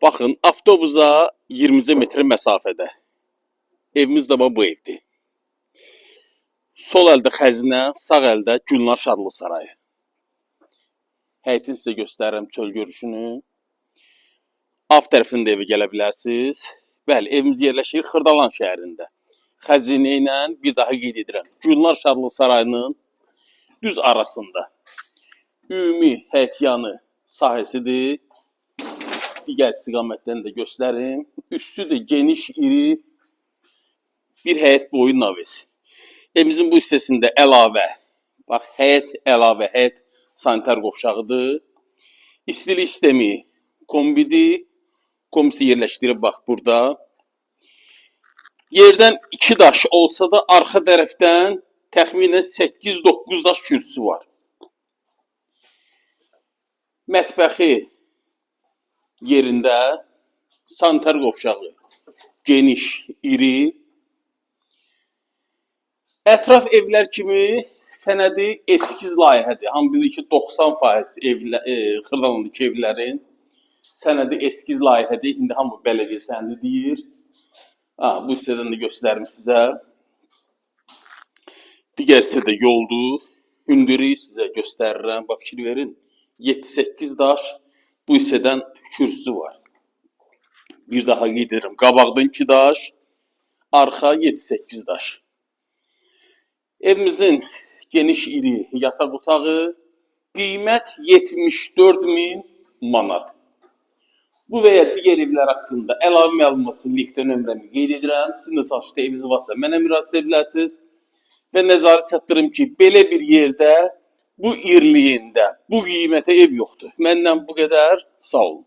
Baxın, avtobusa 20 metr məsafədə. Evimiz də bu evdir. Sol əldə Xəzinə, sağ əldə Gülnar Şadlı Sarayı. Həyətini sizə göstərirəm çöl görüşünü. Av tərəfində evə gələ bilərsiniz. Bəli, evimiz yerləşir Xırdalan şəhərində. Xəzinə ilə bir daha qeyd edirəm. Gülnar Şadlı Sarayının düz arasında. Ümumi həyətyanı sahəsidir. Digər istiqamətdən də göstərim. Üstü də geniş, iri bir həyət boyu naves. Evimizin bu hissəsində əlavə, bax, həyət sanitar qovşağıdır. İstilik sistemi kombidir. Kombisi yerləşdirib bax burada. Yerdən 2 daş olsa da arxa tərəfdən təxminən 8-9 daş kürsüsü var. Mətbəxi yerində, sanitar qovşağı geniş, iri. Ətraf evlər kimi sənədi eskiz layihədir. Hamı bilir ki, 90% Xırdalandakı evlərin sənədi eskiz layihədir. İndi hamı bələdiyyə sənədi deyir. Bu hissədən də göstərim sizə. Digər hissədə yoldur. Hündürü sizə göstərirəm. Bax, fikir verin. 7-8 daş bu hissədən kürsüsü var. Bir daha qeyd edirəm. Qabaqdan 2 daş, arxa 7-8 daş. Evimizin geniş iri yataq otağı, qiymət 74.000 manat. Bu və ya digər evlər haqqında əlavə məlumat üçün linkdə nömrəmi qeyd edirəm. Sizin də satışda eviniz varsa mənə müraciət edə bilərsiniz. Və nəzarət çatdırım ki, belə bir yerdə, bu irliyində, bu qiymətə ev yoxdur. Məndən bu qədər, sağ olun.